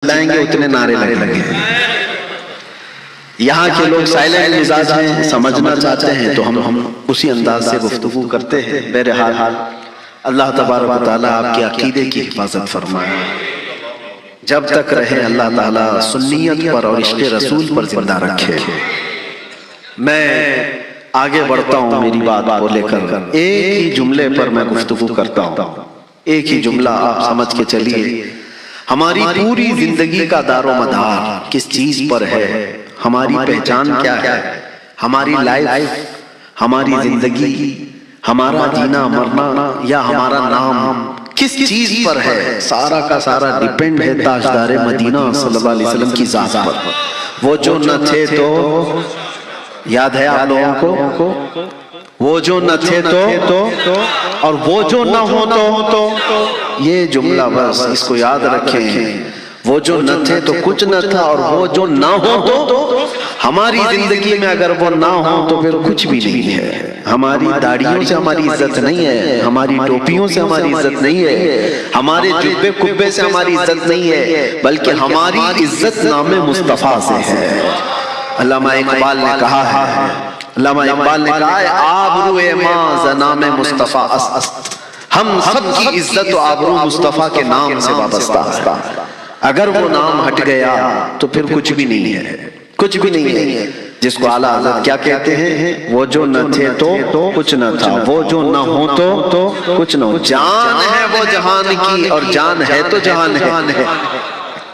لائیں گے اتنے نعرے لگیں گے۔ یہاں کے لوگ سائلنٹ مزاج ہیں، سمجھنا چاہتے ہیں تو ہم اسی انداز سے گفتگو کرتے ہیں۔ بہرحال اللہ تبارک و تعالیٰ آپ کے عقیدے کی حفاظت فرمائے، جب تک رہے اللہ تعالیٰ سنیت پر اور عشق رسول پر زندہ رکھے۔ میں آگے بڑھتا ہوں میری بات کو لے کر، ایک ہی جملے پر میں گفتگو کرتا ہوں، ایک ہی جملہ آپ سمجھ کے چلیے۔ ہماری پوری زندگی کا دار و مدار کس چیز پر ہے؟ ہماری پہچان کیا ہے؟ ہماری لائف، ہماری زندگی، ہمارا جینا مرنا یا ہمارا نام کس چیز پر ہے؟ سارا کا سارا ڈیپینڈ ہے تاجدار مدینہ صلی اللہ علیہ وسلم کی ذات پر۔ وہ جو نہ تھے تو، یاد ہے آپ لوگوں کو، وہ جو نہ تھے تو اور وہ جو نہ ہو تو، یہ جملہ بس اس کو یاد رکھیں۔ وہ جو نہ تھے تو کچھ نہ تھا، اور وہ جو نہ ہو تو ہماری زندگی میں اگر وہ نہ ہو تو پھر کچھ بھی نہیں ہے۔ ہماری داڑھیوں سے ہماری عزت نہیں ہے، ہماری ٹوپیوں سے ہماری عزت نہیں ہے، ہمارے جبے کبے سے ہماری عزت نہیں ہے، بلکہ ہماری عزت نام مصطفیٰ سے ہے۔ علامہ اقبال نے کہا ہے، علامہ اقبال نے کہا ہے، آبرو ماں زنام مصطفیٰ است، ہم سب کی عزت و آبرو مصطفیٰ کے نام سے وابستہ ہے۔ اگر وہ نام ہٹ گیا تو پھر کچھ بھی نہیں ہے، کچھ بھی نہیں ہے۔ جس کو اعلیٰ حضرت کیا کہتے ہیں؟ وہ جو نہ تھے تو کچھ نہ تھا، وہ جو نہ ہو تو کچھ نہ ہو۔ جان ہے وہ جہان کی، اور جان ہے تو جہان ہے،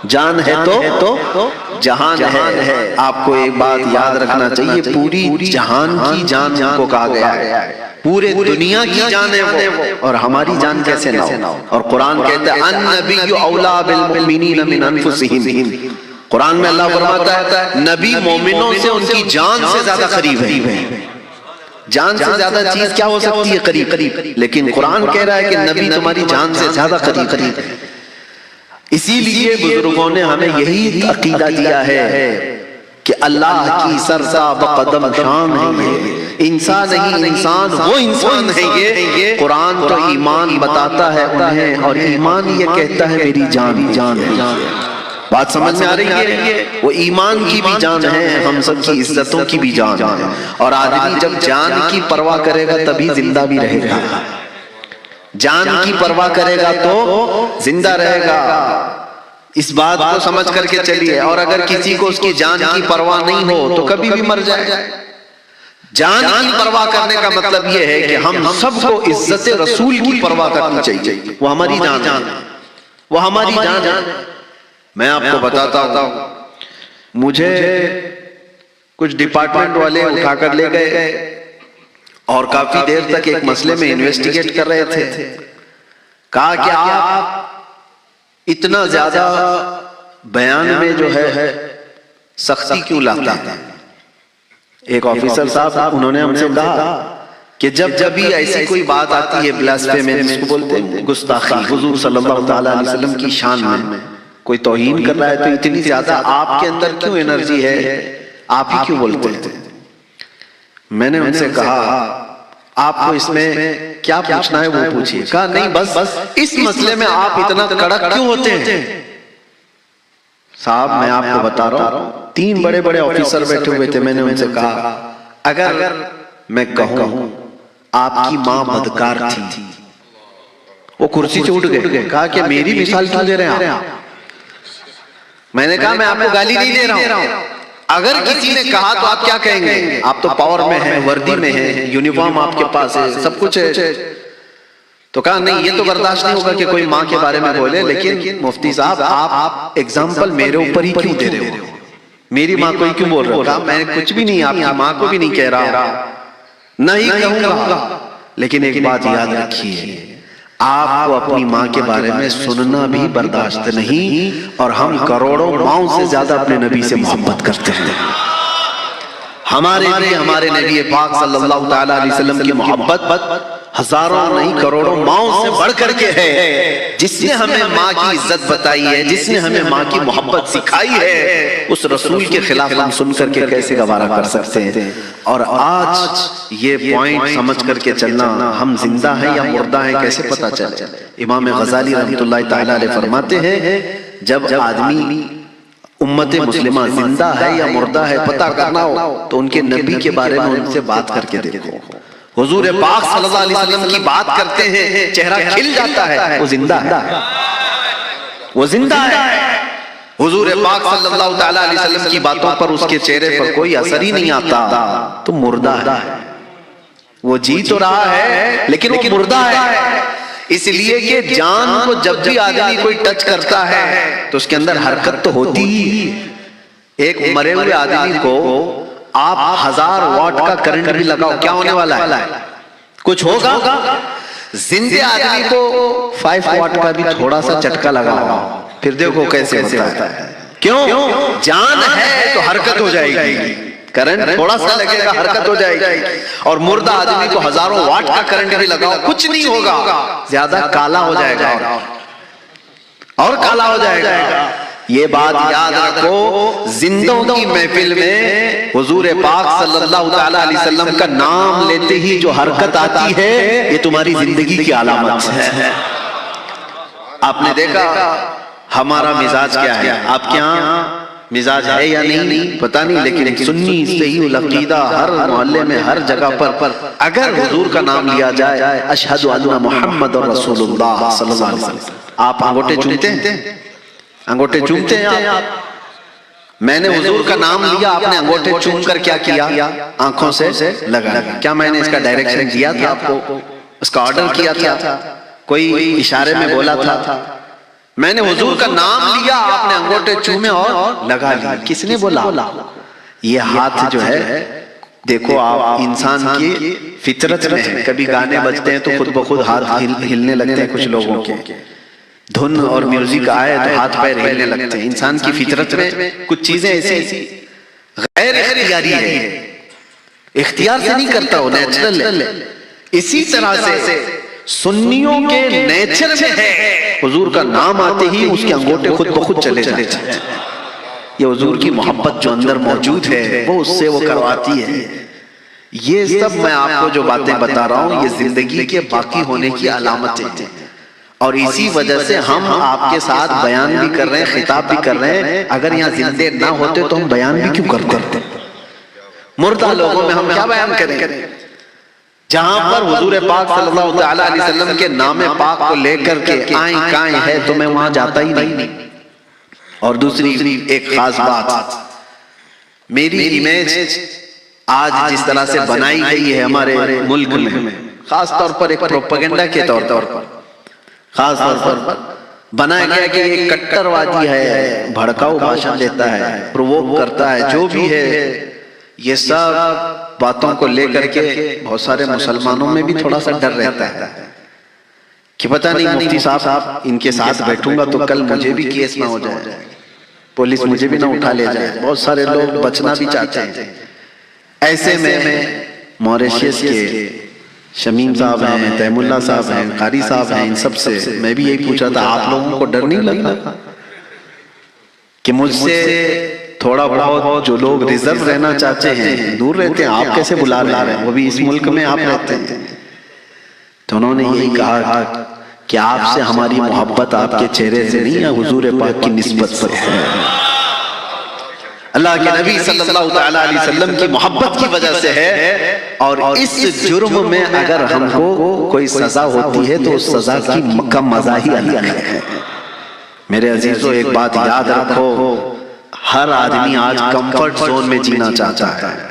جان ہے تو جہان ہے۔ آپ کو ایک بات یاد رکھنا چاہیے، پوری جہان کی جان کو کہا گیا ہے، پورے دنیا کی جان ہے وہ، اور ہماری جان کیسے نہ ہو؟ اور قرآن کہتا ہے النبی اولیٰ بالمؤمنین من انفسہم، قرآن میں اللہ فرماتا ہے نبی مومنوں سے ان کی جان سے زیادہ قریب ہے۔ جان سے زیادہ چیز کیا ہو سکتی ہے؟ قریب۔ لیکن قرآن کہہ رہا ہے کہ نبی تمہاری جان سے زیادہ قریب ہے۔ اسی لیے بزرگوں نے ہمیں یہی عقیدہ دیا ہے کہ اللہ کی سرزا بقدم شان ہے یہ، انسان نہیں انسان، وہ انسان ہے یہ۔ قرآن تو ایمان بتاتا ہے انہیں، اور ایمان یہ کہتا ہے میری جان ہے۔ بات سمجھ میں آ رہی ہے؟ وہ ایمان کی بھی جان ہے، ہم سب کی عزتوں کی بھی جان ہے، اور آدمی جب جان کی پرواہ کرے گا تبھی زندہ بھی رہے گا، جان کی پرواہ کرے گا تو زندہ رہے گا۔ اس بات کو سمجھ کر کے چلیے، اور اگر کسی کو اس کی جان کی پرواہ نہیں ہو تو کبھی بھی مر جائے۔ جان کی پرواہ کرنے کا مطلب یہ ہے کہ ہم سب کو عزت رسول کی پرواہ کرنی چاہیے، وہ ہماری جان ہے، وہ ہماری جان ہے۔ میں آپ کو بتاتا ہوں، مجھے کچھ ڈپارٹمنٹ والے اٹھا کر لے گئے اور کافی دیر تک ایک مسئلے میں انویسٹیگیٹ کر رہے تھے۔ کہا کہ آپ اتنا زیادہ بیان میں جو ہے سختی کیوں لاتے ہیں؟ ایک آفیسر صاحب انہوں نے ہم سے کہا کہ جب بھی ایسی کوئی بات آتی ہے بلاسفیمی، جس کو بولتے ہیں گستاخی، حضور صلی اللہ علیہ وسلم کی شان میں کوئی توہین کر رہا ہے تو اتنی زیادہ آپ کے اندر کیوں انرجی ہے؟ آپ ہی کیوں بولتے ہیں؟ میں نے ان سے کہا آپ کو اس میں کیا پوچھنا ہے وہ پوچھئے۔ کہا نہیں، بس اس مسئلے میں آپ اتنا کڑک کیوں ہوتے ہیں؟ صاحب میں آپ کو بتا رہا ہوں، 3 بڑے بڑے آفیسر بیٹھے ہوئے تھے، میں نے ان سے کہا اگر میں کہوں آپ کی ماں بدکار تھی، وہ کرسی سے اٹھ گئے، کہا کہ میری مثال کیوں دے رہے ہیں آپ؟ میں نے کہا میں آپ کو گالی نہیں دے رہا ہوں، اگر کسی نے کہا تو آپ کیا کہیں گے؟ آپ تو پاور میں ہیں، وردی میں ہیں، یونیفارم آپ کے پاس ہے، سب کچھ ہے۔ تو کہا نہیں، یہ تو برداشت نہیں ہوگا کہ کوئی ماں کے بارے میں بولے، لیکن مفتی صاحب آپ ایگزامپل میرے اوپر ہی کیوں دے رہے ہو؟ میری ماں کو ہی کیوں بول رہے ہو؟ کہا میں کچھ بھی نہیں، آپ کی ماں کو بھی نہیں کہہ رہا، نہیں کہوں گا، لیکن ایک بات یاد رکھیے، آپ کو اپنی ماں کے بارے میں سننا بھی برداشت نہیں، اور ہم کروڑوں ماؤں سے زیادہ اپنے نبی سے محبت کرتے ہیں۔ ہمارے لیے ہمارے نبی پاک صلی اللہ تعالیٰ علیہ وسلم کی محبت ہزاروں نہیں کروڑوں ماؤں سے بڑھ کر کے ہے۔ جس نے ہمیں ماں کی عزت بتائی ہے، جس نے ہمیں ماں کی محبت سکھائی ہے، اس رسول کے خلاف ہم سن کر کے کیسے گوارا کر سکتے ہیں؟ اور آج یہ پوائنٹ سمجھ کر کے چلنا، ہم زندہ ہیں یا مردہ ہیں کیسے پتا چلے؟ امام غزالی رحمۃ اللہ تعالیٰ علیہ فرماتے ہیں جب آدمی امت مسلمہ زندہ ہے یا مردہ ہے پتہ کرنا ہو تو ان کے نبی کے بارے میں ان سے بات کر کے دیکھو. حضور پاک صلی اللہ علیہ وسلم کی بات کرتے ہیں چہرہ کھل جاتا ہے، وہ زندہ ہے، وہ زندہ ہے. حضور پاک صلی اللہ تعالیٰ علیہ وسلم کی باتوں پر اس کے چہرے پر کوئی اثر ہی نہیں آتا تو مردہ ہے. وہ جی تو رہا ہے لیکن وہ مردہ ہے، اس لیے کہ جان کو جب بھی آدمی کوئی ٹچ کرتا ہے تو اس کے اندر حرکت تو ہوتی ہی. ایک مرے ہوئے آدمی کو آپ 1000 واٹ کا کرنٹ بھی لگاؤ کیا ہونے والا ہے؟ کچھ ہوگا. زندے آدمی کو 5 واٹ کا بھی تھوڑا سا چٹکا لگاؤ پھر دیکھو کیسے ہوتا ہے. کیوں؟ جان ہے تو حرکت ہو جائے گی، کرنٹ تھوڑا سا لگے گا حرکت ہو جائے گی. اور مردہ آدمی کو 1000 واٹ کا کرنٹ بھی لگاؤ کچھ نہیں ہوگا، زیادہ کالا ہو جائے گا اور کالا ہو جائے گا. یہ بات یاد رکھو، زندوں کی محفل میں حضور پاک صلی اللہ تعالیٰ علیہ وسلم کا نام لیتے ہی جو حرکت آتی ہے یہ تمہاری زندگی کی علامت ہے. آپ نے دیکھا ہمارا مزاج کیا ہے، آپ کے ہاں مزاج ہے یا نہیں پتہ نہیں، لیکن سنی صحیح العقیدہ ہر محلے میں ہر جگہ پر اگر حضور کا نام لیا جائے اشہد ان محمد رسول اللہ صلی اللہ علیہ وسلم، آپ انگوٹھے چومتے ہیں؟ انگوٹھے چومتے ہیں آپ؟ میں نے حضور کا نام لیا، آپ نے انگوٹھے چوم کر کیا کیا؟ آنکھوں سے لگا. کیا میں نے اس کا ڈائریکشن دیا تھا آپ کو؟ اس کا آرڈر کیا تھا؟ کوئی اشارے میں بولا تھا؟ میں نے حضور کا نام لیا، آپ نے انگوٹھے چومے اور لگا لیا. کس نے بولا؟ یہ ہاتھ جو ہے دیکھو آپ انسان کی فطرت میں ہے، کبھی گانے بجتے ہیں تو خود بخود ہاتھ ہلنے لگتے ہیں کچھ لوگوں کے، دھن اور میوزک آئے تو ہاتھ پیر ہلنے لگتے ہیں. انسان کی فطرت میں کچھ چیزیں ایسی غیر اختیاری ہے، اختیار سے نہیں کرتا، وہ نیچرل ہے. اسی طرح سے سنیوں کے نیچر میں ہے، حضور کا نام آتے ہی اس کے انگوٹھے خود بخود چلے جاتے ہیں. یہ حضور کی محبت جو اندر موجود ہے وہ اس سے وہ کرواتی ہے. یہ سب میں آپ کو جو باتیں بتا رہا ہوں یہ زندگی کے باقی ہونے کی علامتیں ہیں، اور اسی وجہ سے ہم آپ کے ساتھ بیان بھی کر رہے ہیں، خطاب بھی کر رہے ہیں. اگر یہاں زندے نہ ہوتے تو ہم بیان بھی کیوں کرتے؟ مردہ لوگوں میں ہم کیا بیان کریں؟ جہاں پر حضور پاک صلی اللہ تعالیٰ علیہ وسلم کے نام پاک کو لے کر کے آئیں کائیں ہے تو میں وہاں جاتا ہی نہیں. اور دوسری ایک خاص بات، میری امیج آج جس طرح سے بنائی گئی ہے ہمارے ملک میں، خاص طور پر ایک پروپیگنڈا کے طور پر خاص طور پر بنایا گیا کہ ایک کٹر وادی ہے، بھڑکاؤ بھاشن دیتا ہے، پرووک کرتا ہے، جو بھی ہے. یہ سب باتوں کو لے کر کے بہت سارے مسلمانوں میں بھی تھوڑا سا ڈر رہتا ہے کہ پتہ نہیں مفتی صاحب ان کے ساتھ بیٹھوں گا تو کل مجھے بھی کیس نہ ہو جائے، پولیس مجھے بھی نہ اٹھا لے جائے. بہت سارے لوگ بچنا بھی چاہتے ہیں. ایسے میں موریشیس کے شمیم صاحب ہیں، تیم اللہ صاحب ہیں، قاری صاحب ہیں، ان سب سے میں بھی یہی پوچھا تھا آپ لوگوں کو ڈر نہیں لگتا کہ مجھ سے تھوڑا بہت جو لوگ ریزرو رہنا چاہتے ہیں دور رہتے ہیں، آپ کیسے بلا رہے ہیں؟ وہ بھی اس ملک میں آپ رہتے ہیں. تو انہوں نے یہی کہا کہ آپ سے ہماری محبت آپ کے چہرے سے نہیں ہے، حضور پاک کی نسبت پر ہے. اللہ کے نبی صلی اللہ تعالیٰ علیہ وسلم کی محبت کی وجہ سے ہے. اور اس جرم میں اگر ہم کو کوئی سزا ہوتی ہے تو اس سزا کا مزہ ہی الگ ہے. میرے عزیزو ایک بات یاد رکھو، ہر آدمی آج کمفرٹ زون میں جینا چاہتا ہے.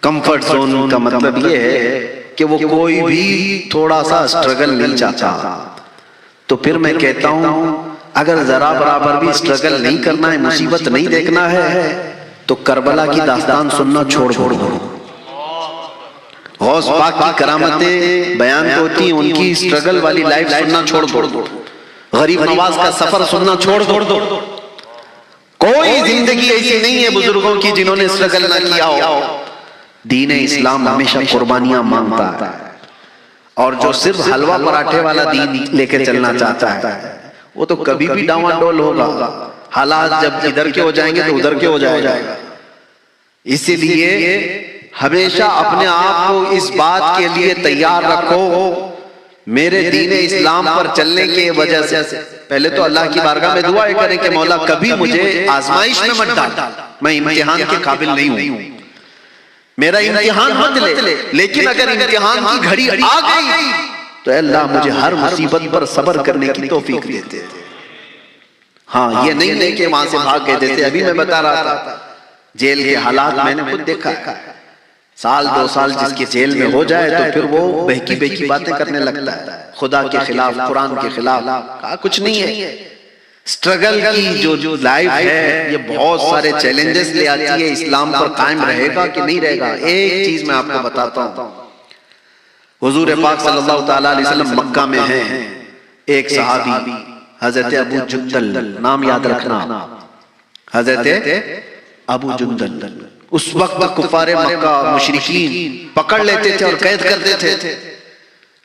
کمفرٹ زون کا مطلب یہ ہے کہ وہ کوئی بھی تھوڑا سا اسٹرگل نہیں چاہتا. تو پھر میں کہتا ہوں اگر ذرا برابر بھی اسٹرگل نہیں کرنا ہے، مصیبت نہیں دیکھنا ہے تو کربلا کی داستان سننا چھوڑ دو. غوث پاک کی کرامتیں بیان ہوتی ہیں، ان کی اسٹرگل والی لائف سننا چھوڑ دو. غریب نواز کا سفر سننا چھوڑ دو. کوئی زندگی ایسی نہیں ہے بزرگوں کی جنہوں نے اسٹرگل نہ کیا ہو. دین اسلام ہمیشہ قربانیاں مانگتا ہے، اور جو صرف حلوہ پراٹھے والا دین لے کے چلنا چاہتا ہے وہ تو کبھی بھی ڈاواڈول ہوگا. حالات جب ادھر کے ہو جائیں گے تو ادھر کے ہو جائے گا. اسی لیے ہمیشہ اپنے آپ کو اس بات کے لیے تیار رکھو، میرے دین اسلام پر چلنے کی وجہ سے پہلے تو اللہ کی بارگاہ میں دعا کریں کہ مولا کبھی مجھے آزمائش میں مت ڈال، میں امتحان کے قابل نہیں ہوں، میرا امتحان مت لے، لیکن اگر امتحان کی گھڑی آ گئی تو اے اللہ مجھے ہر مصیبت پر صبر کرنے کی توفیق دیتے۔ ہاں یہ نہیں کہ وہاں سے بھاگ گئے، جیسے ابھی میں بتا رہا تھا جیل کے حالات میں نے خود دیکھا ہے، سال 2 سال جس کے جیل میں ہو جائے تو پھر وہ بہکی بہکی باتیں کرنے لگتا ہے، خدا کے خلاف، قرآن کے خلاف، کہا کچھ نہیں ہے۔ سٹرگل کی جو لائف ہے یہ بہت سارے چیلنجز لے آتی ہے، اسلام پر قائم رہے گا کہ نہیں رہے گا۔ ایک چیز میں آپ کو بتاتا ہوں، حضور پاک صلی اللہ تعالیٰ علیہ وسلم مکہ میں ہیں، ایک صحابی حضرت ابو جندل، نام یاد رکھنا، حضرت ابو جندل، اس وقت کفار مکہ مشرکین پکڑ لیتے تھے اور قید کرتے تھے،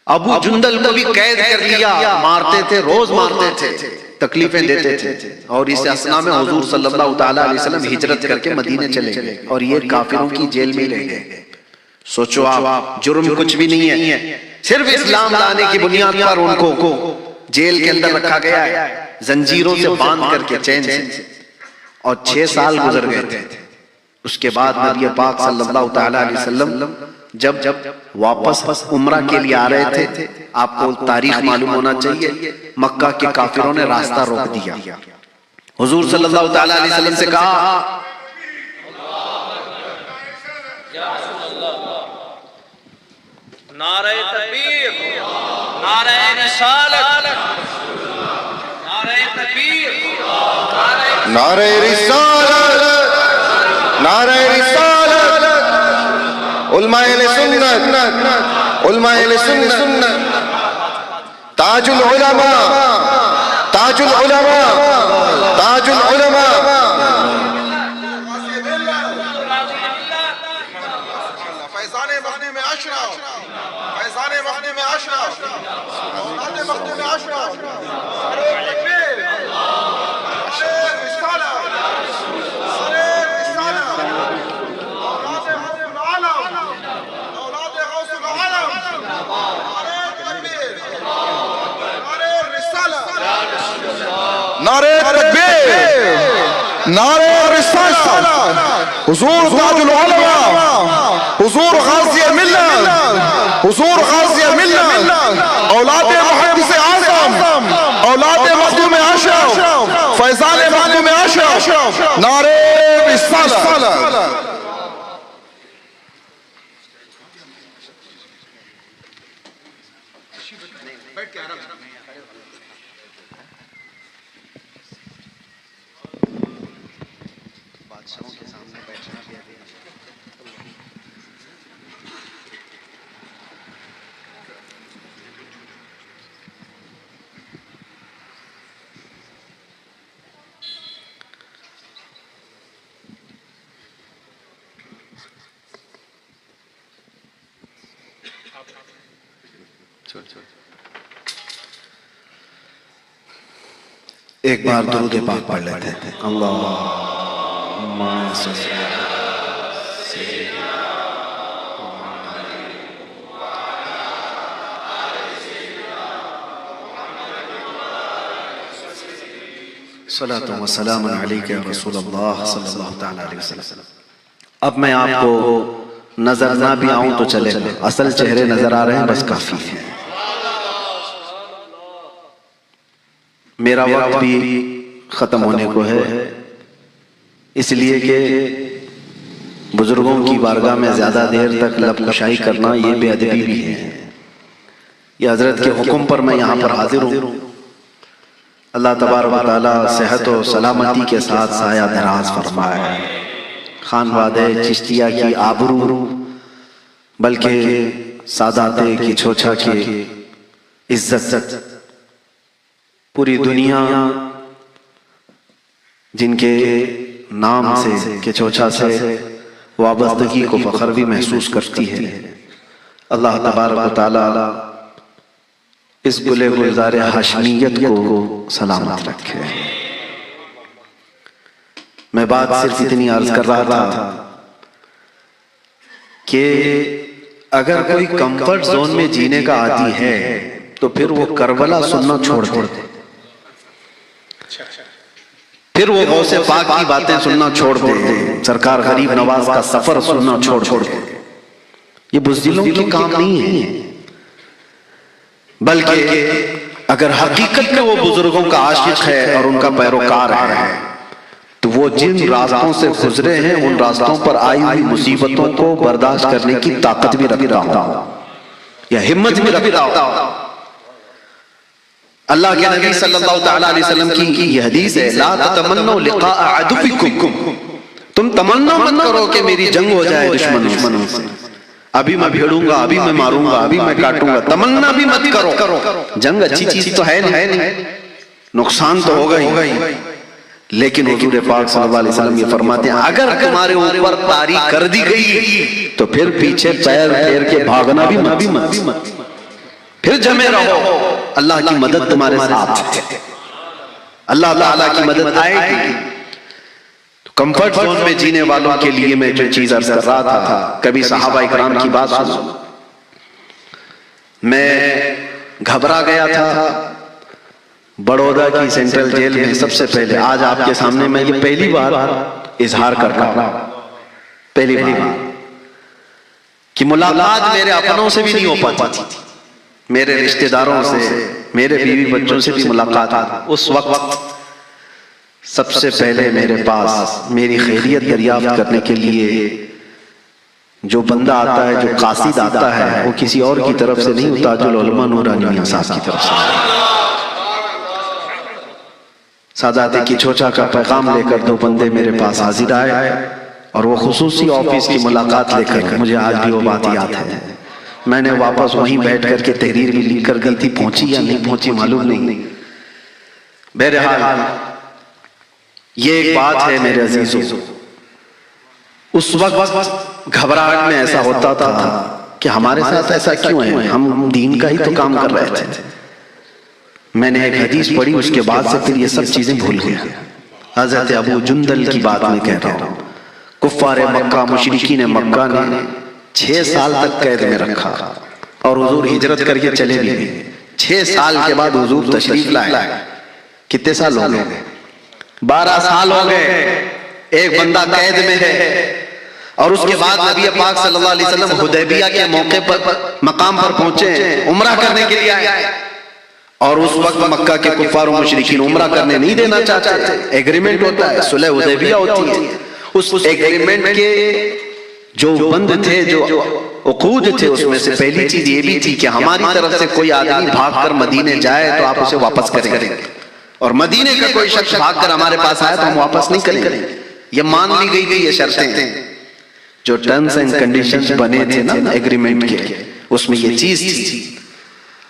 ابو جندل کو بھی قید کر لیا، مارتے تھے، روز مارتے تھے، تکلیفیں دیتے تھے، اور اس اسنا میں حضور صلی اللہ تعالیٰ علیہ وسلم ہجرت کر کے مدینے چلے گئے اور یہ کافروں کی جیل میں رہ گئے۔ سوچو آپ، جرم کچھ بھی نہیں ہے، صرف اسلام لانے کی بنیاد پر ان کو جیل کے اندر رکھا گیا ہے، زنجیروں سے باندھ کر کے، چین سے، اور 6 سال گزر گئے تھے۔ اس کے بعد نبی پاک صلی اللہ تعالیٰ علیہ وسلم جب واپس عمرہ کے لیے آ رہے تھے، آپ کو تاریخ معلوم ہونا چاہیے، مکہ کے کافروں نے راستہ روک دیا، حضور صلی اللہ تعالیٰ علیہ وسلم سے کہا نعرہ تکبیر، نعرہ رسالت، نعرہ تکبیر، نعرہ رسالت، نعرہ رسالت، علماء اہل سنت، علماء اہل سنت، تاج العلماء، تاج العلماء، تاج العلماء، فیضان مغنی میں اشرف، فیضان مغنی میں اشرف، اولاد مغنی میں اشرف، تکبیر، رسالہ، رسالہ، اولاد غوث العالم، اولاد غوث العالم، تکبیر، رسالہ، نعرہ تکبیر، نعرہ رسالت، حضور تاج العلماء، حضور غازی ملت، حضور غازی ملت، اولاد محدث اعظم، اولاد مخدوم اشرف، فیضان مخدوم اشرف، نعرہ رسالت۔ ایک بار درود پاک پڑھ لیتے ہیں، اللہم صلی صلاۃ و سلام علیک یا رسول اللہ صلی اللہ تعالیٰ علیہ وسلم۔ اب میں آپ کو نظر نہ بھی آؤں تو چلے گا، اصل چہرے نظر آ رہے ہیں، بس کافی ہے۔ میرا وقت بھی ختم ہونے کو ہے، اس لیے کہ بزرگوں کی بارگاہ میں زیادہ دیر تک لب کشائی کرنا یہ بے ادبی بھی ہے۔ یہ حضرت کے حکم پر میں یہاں پر حاضر ہوں۔ اللہ تبارک و تعالیٰ صحت و سلامتی کے ساتھ سایہ دراز فرمائے، خانوادہ چشتیہ کی آبرو بلکہ سادات کی چھوچا کی عزت، پوری دنیا جن کے نام سے کہ چوچا سے وابستگی کو فخر بھی محسوس کرتی ہے، اللہ تبارک و تعالی اس گلے گلزار ہاشمیت کو سلامت رکھے۔ میں بات صرف اتنی عرض کر رہا تھا کہ اگر کوئی کمفرٹ زون میں جینے کا عادی ہے تو پھر وہ کربلا سننا چھوڑ دے۔ پھر وہ غوث پاک کی باتیں سننا چھوڑ دے، سرکار غریب نواز کا سفر سننا چھوڑ دے۔ یہ بزدلوں کے کام نہیں ہے، بلکہ اگر حقیقت میں وہ بزرگوں کا عاشق ہے اور ان کا پیروکار ہے تو وہ جن راستوں سے گزرے ہیں ان راستوں پر آئی ہوئی مصیبتوں کو برداشت کرنے کی طاقت بھی رکھتا ہوں یا ہمت بھی رکھتا ہوں۔ اللہ کے نبی صلی اللہ تعالیٰ علیہ وسلم کی یہ حدیث ہے، لا تتمنوا لقاء عدوکم، تم تمنا مت کرو کہ میری جنگ ہو جائے دشمنوں سے، ابھی میں بھیڑوں گا، ابھی میں ماروں گا، ابھی میں کاٹوں گا، تمنا بھی مت کرو۔ جنگ اچھی چیز تو ہے نہیں، نقصان تو ہوگا ہی، لیکن حضور پاک صلی اللہ علیہ وسلم یہ فرماتے ہیں اگر تمہارے اوپر طاری کر دی گئی تو پھر پیچھے پیر پھیر کے بھاگنا بھی مت، پھر جمے رہو، اللہ کی مدد تمہارے ساتھ ہے، اللہ تعالیٰ کی مدد آئے گی۔ کمفرٹ زون میں جینے والوں کے لیے میں جو چیز عرض کر رہا تھا، کبھی صحابہ اکرام کی بات سنو، میں گھبرا گیا تھا بڑودہ کی سینٹرل جیل میں سب سے پہلے، آج آپ کے سامنے میں یہ پہلی بار اظہار کر رہا ہوں، پہلی بار کہ ملاقات میرے اپنوں سے بھی نہیں ہو پاتی تھی، میرے رشتہ داروں سے، میرے بیوی بچوں سے بھی ملاقات ہوئی۔ اس وقت سب سے پہلے میرے پاس میری خیریت دریافت کرنے کے لیے جو بندہ آتا ہے، جو قاصد آتا ہے، وہ کسی اور کی طرف سے نہیں، تاج العلماء نورانی میاں صاحب کی طرف سے۔ سادات کی چوچا کا پیغام لے کر دو بندے میرے پاس حاضر آئے اور وہ خصوصی آفس کی ملاقات لے کر، مجھے آج بھی وہ بات یاد ہے، میں نے واپس وہیں بیٹھ کر کے تحریر بھی لکھ کر گئی تھی، پہنچی یا نہیں پہنچی معلوم نہیں۔ بہرحال یہ ایک بات ہے میرے عزیزوں، اس وقت گھبراہٹ میں ایسا ہوتا تھا کہ ہمارے ساتھ ایسا کیوں ہے، ہم دین کا ہی تو کام کر رہے تھے۔ میں نے ایک حدیث پڑھی، اس کے بعد سے پھر یہ سب چیزیں بھول گیا۔ حضرت ابو جندل کی بات میں کہہ رہا ہوں، کفار مکہ، مشرکین مکہ نے 6 سال تک قید میں رکھا اور حضور ہجرت کر کے چلے بھی گئے۔ 6 سال کے بعد حضور تشریف لائے، کتنے سال ہو گئے؟ 12 سال ہو گئے، ایک بندہ قید میں ہے، اور اس کے بعد نبی پاک صلی اللہ علیہ وسلم حدیبیہ کے موقع پر مقام پر پہنچے، عمرہ کرنے کے لیے آئے، اور اس وقت مکہ کے کفار و مشرکین عمرہ کرنے نہیں دینا چاہتے تھے، ایگریمنٹ ہوتا ہے، صلح حدیبیہ ہوتی ہے، اس ایگریمنٹ کے جو بند تھے، جو عقود تھے، اس میں سے پہلی چیز یہ بھی تھی کہ ہماری طرف سے کوئی آدمی بھاگ کر مدینے جائے تو آپ اسے واپس کریں گے، اور مدینے کا کوئی شخص بھاگ کر ہمارے پاس آئے تو ہم واپس نہیں کریں گے۔ یہ مان لی گئی تھی، یہ شرطیں جو ٹرمز اینڈ کنڈیشنز بنے تھے نا ایگریمنٹ کے، اس میں یہ چیز تھی۔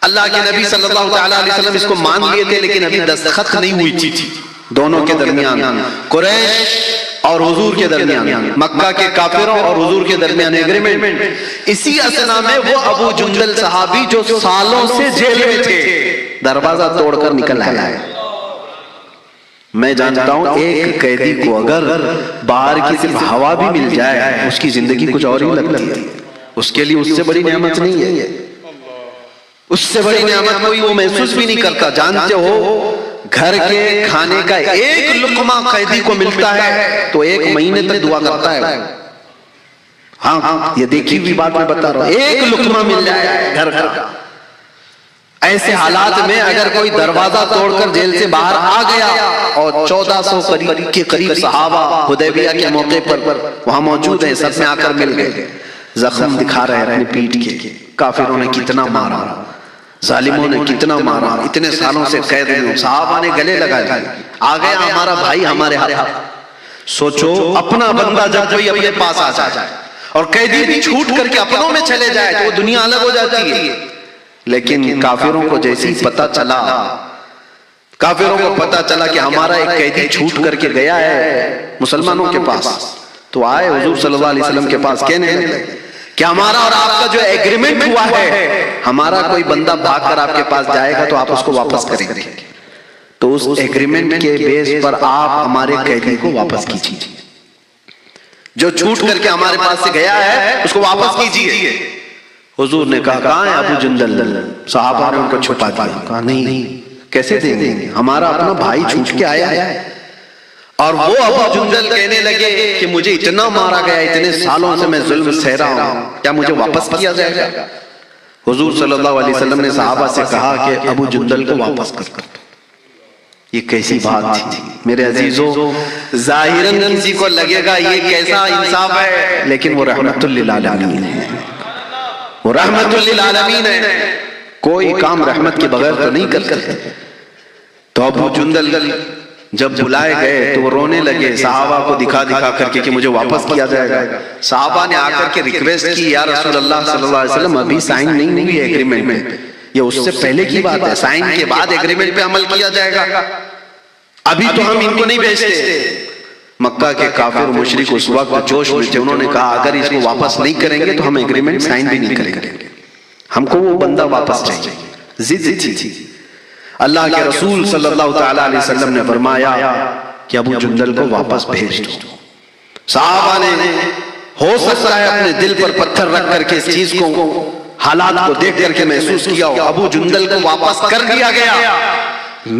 اللہ کے نبی صلی اللہ تعالیٰ علیہ وسلم اس کو مان لیے تھے، لیکن ابھی دستخط نہیں ہوئی تھی دونوں کے درمیان، قریش اور حضور کے درمیان، مکہ کے کافروں اور حضور کے درمیان ایگریمنٹ۔ اسی اثنا میں وہ ابو جندل صحابی جو سالوں سے جیل میں تھے، دروازہ توڑ کر نکل آئے۔ میں جانتا ہوں ایک قیدی کو اگر باہر کی صرف ہوا بھی مل جائے، اس کی زندگی کچھ اور ہی لگتی ہے، اس کے لیے اس سے بڑی نعمت نہیں ہے، اس سے بڑی نعمت کوئی وہ محسوس بھی نہیں کرتا۔ جانتے ہو گھر کے کھانے کا ایک لقمہ قیدی کو ملتا ہے تو 1 مہینے تک دعا کرتا ہے۔ ہاں یہ دیکھی ہوئی بات میں بتا رہا ہوں، ایک لقمہ مل جائے گھر کا۔ ایسے حالات میں اگر کوئی دروازہ توڑ کر جیل سے باہر آ گیا اور 1400 کے قریب صحابہ حدیبیہ کے موقع پر وہاں موجود ہیں، سب میں آ کر مل گئے، زخم دکھا رہے ہیں اپنی پیٹھ کے، کافروں نے کتنا مارا، ظالموں نے کتنا مارا، اتنے سالوں سے قید میں، صحابہ نے گلے لگائے، آ گیا ہمارا بھائی ہمارے ہاتھ۔ سوچو اپنا بندہ جب کوئی اپنے پاس آ جائے اور قیدی بھی چھوٹ کر کے اپنوں میں چلے جائے تو وہ دنیا الگ ہو جاتی ہے، لیکن کافروں کو جیسی پتہ چلا، کافروں کو پتہ چلا کہ ہمارا ایک قیدی چھوٹ کر کے گیا ہے مسلمانوں کے پاس، تو آئے حضور صلی اللہ علیہ وسلم کے پاس کہنے کہ ہمارا اور آپ کا جو ایگریمنٹ ہوا ہے، ہمارا کوئی بندہ بھاگ کر آپ کے پاس جائے گا تو آپ اس کو واپس کریں گے، تو اس ایگریمنٹ کے بیس پر آپ ہمارے قیدی کو واپس کیجیے، جو چھوٹ کر کے ہمارے پاس سے گیا ہے اس کو واپس کیجیے۔ حضور نے کہا کہاں ہے ابو جندل؟ صحابہ نے ان کو چھپا دیا، کہا نہیں کیسے دیں گے؟ ہمارا اپنا بھائی چھوٹ کے آیا ہے۔ اور وہ ابو جندل کہنے لگے کہ مجھے اتنا مارا گیا، اتنے سالوں سے میں ظلم سہ رہا ہوں، کیا مجھے واپس کیا جائے گا؟ حضور صلی اللہ علیہ وسلم نے صحابہ سے کہا کہ ابو جندل کو واپس کر دو۔ یہ کیسی بات تھی میرے عزیزو، ظاہراً کسی کو لگے گا یہ کیسا انصاف ہے، لیکن وہ رحمت للعالمین ہے، وہ رحمت للعالمین ہے، کوئی کام رحمت کے بغیر تو نہیں کرتے۔ تو ابو جندل جب بلائے گئے تو وہ رونے لگے صحابہ کو دکھا دکھا کر کے کہ مجھے واپس کیا جائے گا۔ صحابہ نے آ کر کے ریکویسٹ کی، یا رسول اللہ صلی اللہ علیہ وسلم ابھی سائن نہیں ہوئی ہے ایگریمنٹ میں، یہ اس سے پہلے کی بات ہے، سائن کے بعد ایگریمنٹ پہ عمل کیا جائے گا، ابھی تو ہم ان کو نہیں بھیجتے۔ مکہ کے کافر مشرک اس وقت جوش میں تھے، انہوں نے کہا اگر اس کو واپس نہیں کریں گے تو ہم ایگریمنٹ سائن بھی نہیں کریں گے، ہم کو وہ بندہ واپس چاہیے، ضد تھی۔ اللہ کے رسول صلی اللہ تعالیٰ علیہ وسلم نے فرمایا کہ ابو جندل کو واپس بھیج دو۔ صحابہ نے ہو سکتا ہے اپنے دل پر پتھر رکھ کر کے اس چیز کو، حالات کو دیکھ کر کے محسوس کیا ہو، ابو جندل کو واپس کر دیا گیا۔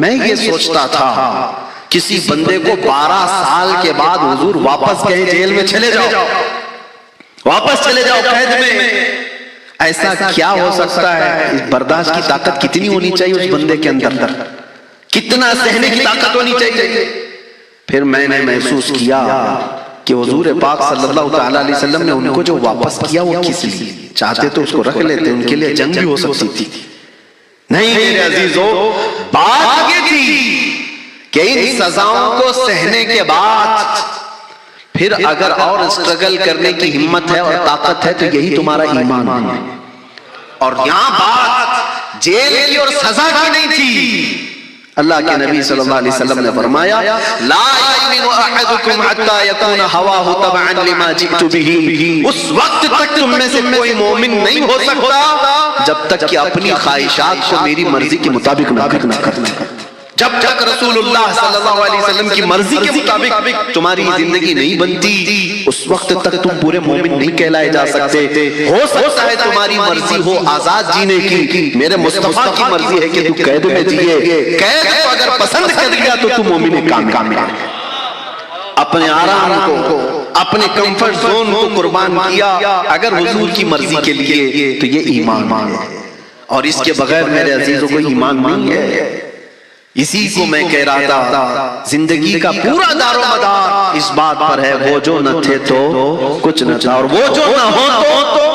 میں یہ سوچتا تھا کسی بندے کو 12 سال کے بعد حضور واپس کہیں جیل میں چلے جاؤ، واپس چلے جاؤ قید میں، ایسا کیا ہو سکتا ہے؟ اس برداشت کی طاقت کتنی ہونی چاہیے اس بندے کے اندر، کتنا سہنے کی طاقت ہونی چاہیے۔ پھر میں نے محسوس کیا کہ حضور پاک صلی اللہ تعالیٰ علیہ وسلم نے ان کو جو واپس کیا وہ کس لیے؟ چاہتے تو اس کو رکھ لیتے، ان کے لیے جنگ بھی ہو سکتی تھی۔ نہیں میرے عزیزو، بات یہ تھی کہ ان سزاؤں کو سہنے کے بعد پھر اگر اور اسٹرگل کرنے کی ہمت ہے اور طاقت ہے تو یہی تمہارا ایمان ہے۔ اور یہاں بات جیل کی اور سزا کی نہیں تھی۔ اللہ کے نبی صلی اللہ علیہ وسلم نے فرمایا لا یؤمن احدکم حتی یکون ہواہ تبعا لما جئت بہ، اس وقت تک تم میں سے کوئی مومن نہیں ہو سکتا جب تک کہ اپنی خواہشات کو میری مرضی کے مطابق نہ کرنا۔ جب تک رسول اللہ صلی اللہ علیہ وسلم کی مرضی کے مطابق تمہاری زندگی نہیں بنتی، اس وقت تک تم پورے مومن نہیں کہلائے جا سکتے۔ ہو سکتا ہے تمہاری مرضی ہو آزاد جینے کی، میرے مصطفیٰ کی مرضی ہے کہ تو قید میں جیے، قید کو اگر پسند کر دیا تو تم مومن کامل ہے۔ اپنے آرام کو، اپنے کمفرٹ زون کو قربان کیا اگر حضور کی مرضی کے لیے، تو یہ ایمان ہے، اور اس کے بغیر میرے عزیزوں کو ایمان نہیں ہے۔ اسی کو میں کہہ رہا تھا، زندگی کا پورا دار و مدار اس بات پر ہے، وہ جو نہ تھے تو کچھ نہ تھا، اور وہ جو نہ ہو تو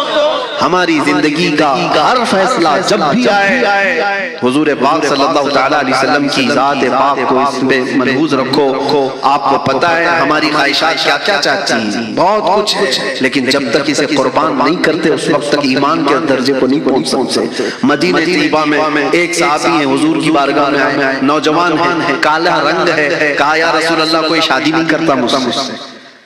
ہماری زندگی کا ہر فیصلہ جب بھی آئے حضور پاک صلی اللہ تعالیٰ علیہ وسلم کی ذات پاک کو اس میں ملحوظ رکھو۔ آپ کو پتا ہے ہماری خواہشات کیا کیا چاہتی ہیں، بہت کچھ ہے، لیکن جب تک اسے قربان نہیں کرتے اس وقت تک ایمان کے درجے کو نہیں پہنچ سکتے۔ مدینہ طیبہ میں ایک صحابی ہیں، حضور کی بارگاہ میں آئے، نوجوان ہیں، کالا رنگ ہے، کہا یا رسول اللہ کوئی شادی نہیں کرتا مجھ سے،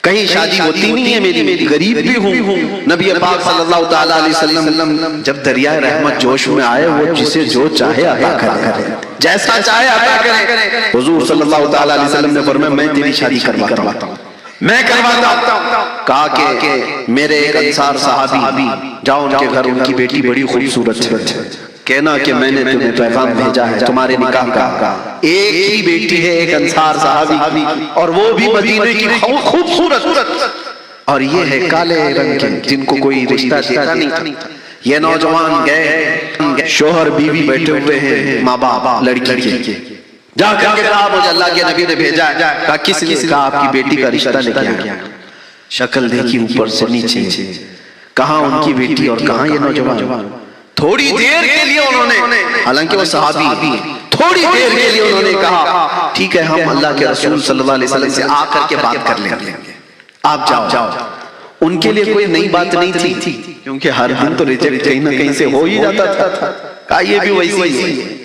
کہیں شادی ہوتی نہیں ہے میری، غریب بھی ہوں۔ نبی پاک صلی اللہ تعالیٰ علیہ وسلم جب دریائے رحمت جوش میں آئے، وہ جسے جو چاہے عطا کرے، جیسا چاہے عطا کرے۔ حضور صلی اللہ تعالیٰ علیہ وسلم نے فرمایا میں تیری شادی کرواتا ہوں، میں کرواتا ہوں۔ کہا کہ میرے ایک انصار صحابی، جاؤ ان کے گھر، ان کی بیٹی بڑی خوبصورت ہے، کہنا کہ میں نے تمہیں پیغام بھیجا ہے تمہارے نکاح کا۔ ایک ہی بیٹی ہے، ایک انصار صحابی، اور وہ بھی مدینے کی خوبصورت، اور یہ ہے کالے رنگ کے جن کو کوئی رشتہ دیتا نہیں تھا۔ یہ نوجوان گئے، شوہر بیوی بیٹھے ہوئے ہیں، ماں باپ لڑکی کے، جا کر کے کہا مجھے اللہ کے نبی نے بھیجا ہے۔ کہا کس نے؟ کہا آپ کی بیٹی کا رشتہ لے کے آیا۔ شکل دیکھی اوپر سے نیچے، کہاں ان کی بیٹی اور کہاں یہ نوجوان۔ تھوڑی دیر کے لیے انہوں نے، حالانکہ وہ صحابی، تھوڑی دیر کے لیے انہوں نے کہا ٹھیک ہے ہم اللہ کے رسول صلی اللہ علیہ وسلم سے آ کر کے بات کر لیں گے، آپ جاؤ۔ ان کے لیے کوئی نئی بات نہیں تھی، کیونکہ ہر دن تو ریجیکٹ کہیں نہ کہیں سے ہو ہی جاتا تھا۔ کہا یہ بھی ویسی ہے۔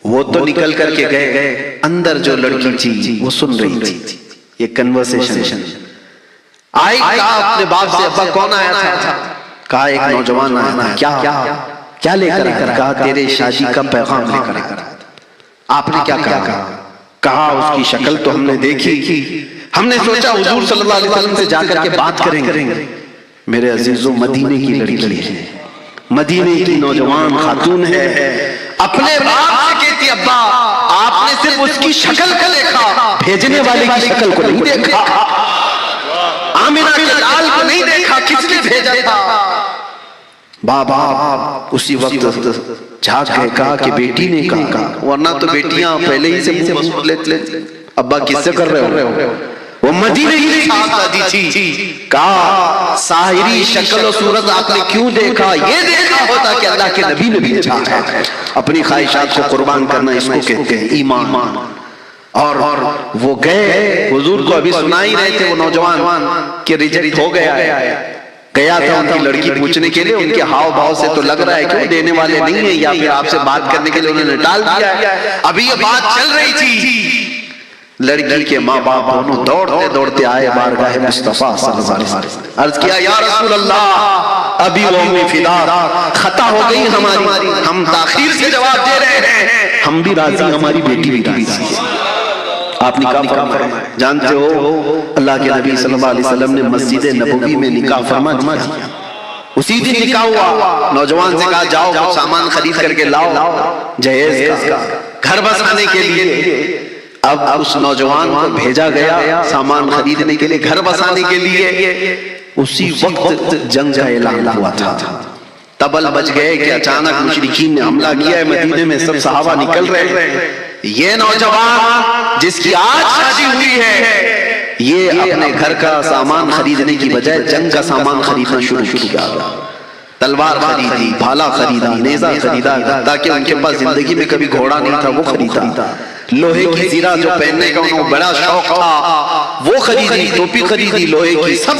وہ تو نکل کر کے گئے، اندر جو لڑکی تھی وہ سن رہی تھی یہ کنورسیشن۔ آئی، کہا اپنے باپ سے ابا کون آیا تھا؟ کہا ایک نوجوان آیا تھا۔ کیا لے کر آیا؟ کہا تیرے شادی کا پیغام لے کر آیا۔ آپ نے کیا کہا؟ کہا اس کی شکل تو ہم نے دیکھی، ہم نے سوچا حضور صلی اللہ علیہ وسلم سے جا کر کے بات کریں گے۔ میرے عزیزو مدینے کی لڑکی ہے، مدینے کی نوجوان خاتون ہے، اپنے باپ سے کہتی ابا آپ نے صرف اس کی شکل کو دیکھا، بھیجنے والے کی شکل کو نہیں دیکھا، آمنہ کے لال کو نہیں دیکھا، کس نے بھیجا تھا؟ بابا اسی وقت جھاگ گئے، کہا کہ بیٹی نے کہا، ورنہ تو بیٹیاں پہلے ہی سے منہ مسود لیتے، ابا کس سے کر رہے ہو؟ وہ مدینے کی شہزادی تھی، کہا ساحری شکل و صورت آپ نے کیوں دیکھا؟ یہ دیکھا ہوتا کہ اللہ کے نبی نے بھیجا ہے۔ اپنی خواہشات کو قربان کرنا اس کو کہتے ہیں ایمان۔ اور وہ گئے، حضور کو ابھی سنا ہی رہے تھے وہ نوجوان کہ ریجیکٹ ہو گیا ہے، گیا تھا ان کی لڑکی پوچھنے کے لیے، ان کے ہاؤ بھاؤ سے تو لگ رہا ہے کہ وہ دینے والے نہیں ہیں، یا پھر آپ سے بات کرنے کے لیے انہوں نے ٹال دیا ہے۔ ابھی یہ بات چل رہی تھی، لڑکی کے ماں باپ دونوں دوڑتے دوڑتے آئے بارگاہ مصطفیٰ صلی اللہ علیہ وسلم، عرض کیا یا رسول اللہ ابھی وہ امی فدا خطا ہو گئی ہماری، ہم تاخیر سے جواب دے رہے ہیں، ہم بھی راضی، ہماری بیٹی بھی راضی۔ آپ نکاح فرمائے، جانتے ہو اللہ کے نبی صلی اللہ علیہ وسلم نے مسجد نبوی میں نکاح فرما دیا، اسی دن نکاح ہوا۔ نوجوان سے کہا جاؤ کچھ سامان خرید کر کے لاؤ جہیز کا، گھر بسانے کے لیے۔ اب اس نوجوان کو بھیجا گیا سامان خریدنے کے لیے، گھر بسانے کے لیے۔ اسی وقت جنگ کا اعلان ہوا تھا، تبل بچ گئے کہ اچانک مشرکین نے حملہ کیا ہے، مدینے میں سب صحابہ نکل رہے ہیں، یہ نوجوان جس کی آج شادی ہوئی ہے یہ اپنے گھر کا سامان خریدنے کی بجائے جنگ کا سامان خریدنا شروع کیا، تلوار خریدی، بھالا خریدا، نیزہ خریدا، تاکہ ان کے پاس زندگی میں کبھی گھوڑا نہیں تھا وہ خریدا، لوہے کی زیرہ جو پہننے کا انہوں بڑا شوق تھا وہ خریدی، ٹوپی خریدی لوہے کی، سب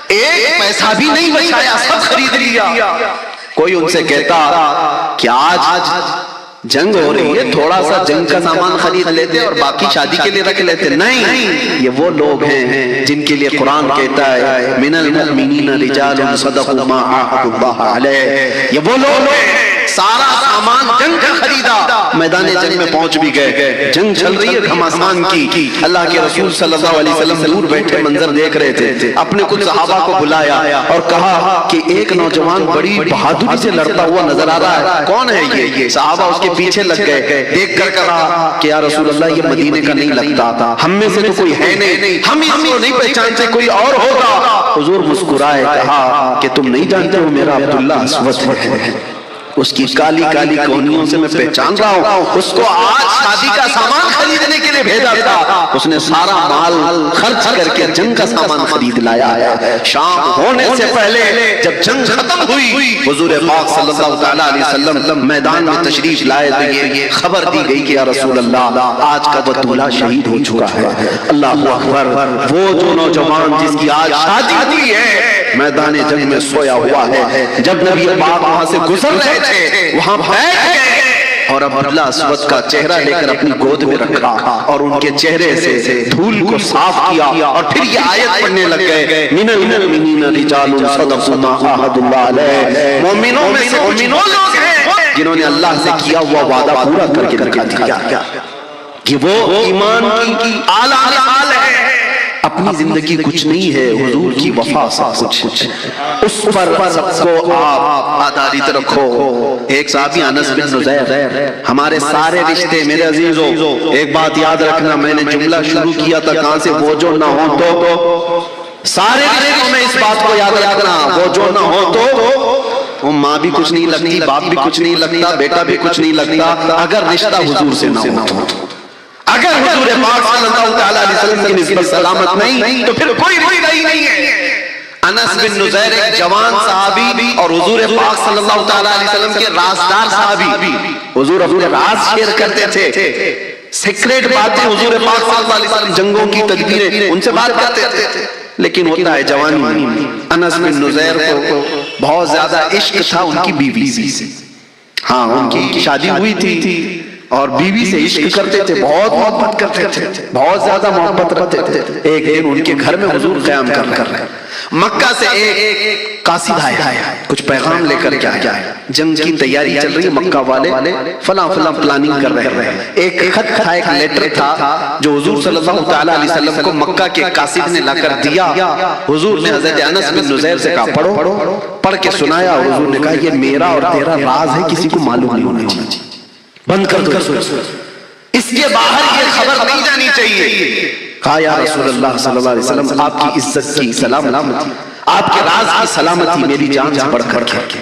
ایک پیسہ بھی نہیں بچایا، سب خرید لیا۔ کوئی ان سے کہتا کہ آج جنگ ہو رہی ہے، تھوڑا سا جنگ کا سامان خرید لیتے اور باقی شادی کے لیے رکھ لیتے، نہیں، یہ وہ لوگ ہیں جن کے لیے قرآن کہتا ہے من المؤمنین رجال صدقوا ما عاهدوا اللہ علیہ، یہ وہ لوگ ہیں سارا سامان جنگ کا خریدا، میدان جنگ میں پہنچ بھی گئے، جنگ چل رہی ہے گھمسان کی، اللہ کے رسول صلی اللہ علیہ وسلم دور بیٹھے منظر دیکھ رہے تھے، اپنے کچھ صحابہ کو بلایا اور کہا کہ ایک نوجوان بڑی بہادری سے لڑتا ہوا نظر آ رہا ہے، کون ہے یہ؟ صحابہ اس کے پیچھے لگ گئے، دیکھ کر کہا کہ یا رسول اللہ یہ مدینے کا نہیں لگتا، ہم میں سے تو کوئی ہے نہیں، ہم اس کو نہیں پہچانتے، کوئی اور ہوگا۔ حضور مسکرائے، کہا کہ تم نہیں جانتے ہو میرا عبداللہ اسود ہے، اس کی کالی کالی کونیوں سے میں پہچان رہا ہوں، اس کو آج شادی کا سامان خریدنے کے لیے بھیجا تھا، اس نے سارا مال خرچ کر کے جنگ کا سامان خرید لایا ہے۔ شام ہونے سے پہلے جب جنگ ختم ہوئی، حضور پاک صلی اللہ علیہ وسلم میدان میں تشریف لائے تو یہ خبر دی گئی کہ یا رسول اللہ آج کا بطولہ شہید ہو چکا ہے۔ اللہ اکبر، وہ جو نوجوان جس کی آج شادی ہوئی ہے میدان جنگ میں سویا ہوا ہے، جب نبی پاک وہاں سے گزر رہے تھے وہاں بیٹھ گئے اور عبداللہ اسود کا چہرہ لے کر اپنی گود میں رکھا اور ان کے چہرے سے دھول کو صاف کیا اور پھر یہ آیت پڑھنے لگ گئے من المؤمنین رجال صدقوا ما عاهدوا اللہ علیہ، مومنوں میں سے مومنوں لوگ ہیں جنہوں نے اللہ سے کیا ہوا وعدہ پورا کر کے دکھا دیا کہ وہ ایمان کی اعلیٰ حال ہے۔ اپنی زندگی کچھ نہیں ہے، حضور کی وفا سب کچھ، اس پر سب کو آپ آدھاریت رکھو۔ ایک صحابی انس بن نزیر، ہمارے سارے رشتے میرے عزیزو ایک بات یاد رکھنا، میں نے جملہ شروع کیا تھا کہاں سے، وہ جو نہ ہو تو، سارے رشتوں میں اس بات کو یاد رکھنا، وہ جو نہ ہو تو، وہ ماں بھی کچھ نہیں لگتی، باپ بھی کچھ نہیں لگتا، بیٹا بھی کچھ نہیں لگتا، اگر رشتہ حضور سے نہ ہو، اگر حضور پاک صلی اللہ علیہ وسلم کی نسبت سلامت نہیں تو پھر کوئی نہیں ہے۔ انس بن نزیر ایک جوان صحابی اور حضور پاک صلی اللہ علیہ وسلم کے رازدار صحابی، حضور اپنے راز شیئر کرتے تھے، سیکریٹ باتیں حضور پاک صلی اللہ علیہ وسلم، جنگوں کی تدبیریں ان سے بات کرتے تھے، لیکن ہوتا ہے جوانی۔ انس بن نزیر کو بہت زیادہ عشق تھا ان کی بیوی سے، ہاں ان کی شادی ہوئی تھی اور بیوی سے عشق کرتے تھے، بہت محبت کرتے تھے، بہت زیادہ محبت رکھتے تھے۔ ایک دن ان کے گھر میں حضور قیام کر رہے ہیں، مکہ سے ایک قاصد آیا کچھ پیغام لے کر کے آیا، جنگ کی تیاری چل رہی ہے، مکہ والے فلاں پلاننگ کر رہے ہیں۔ ایک خط تھا، ایک لیٹر تھا جو حضور صلی اللہ علیہ وسلم کو مکہ کے قاصد نے لا کر دیا۔ حضور نے حضرت انس بن نزیر سے کہا پڑھو، پڑھ کے سنایا، حضور نے کہا یہ میرا اور تیرا راز ہے، کسی کو معلوم نہیں ہونا چاہیے، بند کر دو۔ اس کے باہر یہ خبر نہیں جانی چاہیے. کہا یا رسول اللہ صلی اللہ علیہ وسلم آپ کی عزت کی سلامتی، آپ کے راز کی سلامتی میری جان سے بڑھ کر کے.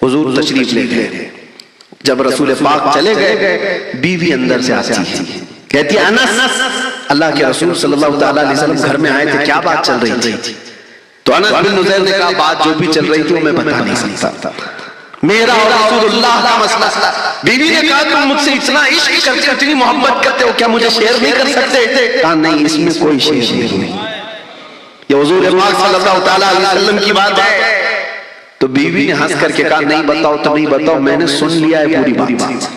حضور تشریف لے گئے. جب رسول پاک چلے گئے بیوی اندر سے آتی ہے، کہتی ہے انس، اللہ کے رسول صلی اللہ تعالیٰ علیہ وسلم گھر میں آئے تھے، کیا بات چل رہی تھی؟ تو انس بن نزیر نے کہا بات جو بھی چل رہی تھی وہ میں بتا نہیں سکتا، میرا اور رسول اللہ کا مسئلہ. بیوی نے کہا تم مجھ سے اتنا عشق کرتے ہو، اتنی محبت کرتے ہو، کیا مجھے شیئر نہیں کر سکتے؟ کہا نہیں، اس میں کوئی شیئر نہیں، یہ حضور پاک صلی اللہ تعالیٰ علیہ وسلم کی بات ہے. تو بیوی نے ہنس کر کے کہا نہیں بتاؤ تو نہیں بتاؤ، میں نے سن لیا ہے پوری بات،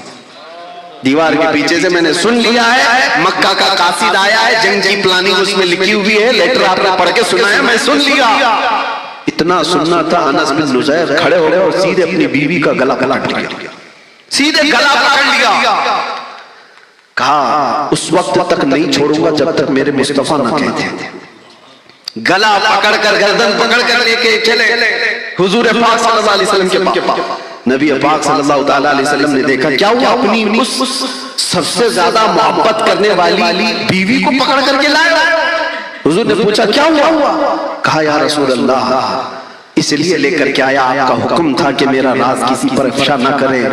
دیوار کے پیچھے سے میں نے سن لیا ہے، مکہ کا قاصد آیا ہے، جنگ کی پلاننگ اس میں لکھی ہوئی ہے، لیٹر آپ نے پڑھ کے سنایا، میں سن لیا. اتنا سننا تھا انس بن نزیر کھڑے ہو گئے اور سیدھے اپنی بیوی کا گلا پکڑ لیا، سیدھے گلا پکڑ لیا. کہا اس وقت تک نہیں چھوڑوں گا جب تک میرے مصطفیٰ نہ کہتے. گلا پکڑ کر گردن پکڑ کر لے کے چلے حضور پاک صلی اللہ علیہ وسلم کے پاس. نبی پاک صلی اللہ تعالیٰ علیہ وسلم نے دیکھا کیا ہوا، اپنی اس سب سے زیادہ محبت کرنے والی بیوی کو پکڑ کر کے لائے. حضور نے پوچھا کیا ہوا؟ کہا یا رسول اللہ اس لیے لے کر کے آیا، آپ کا حکم تھا کہ میرا راز کسی پر افشا نہ کرے،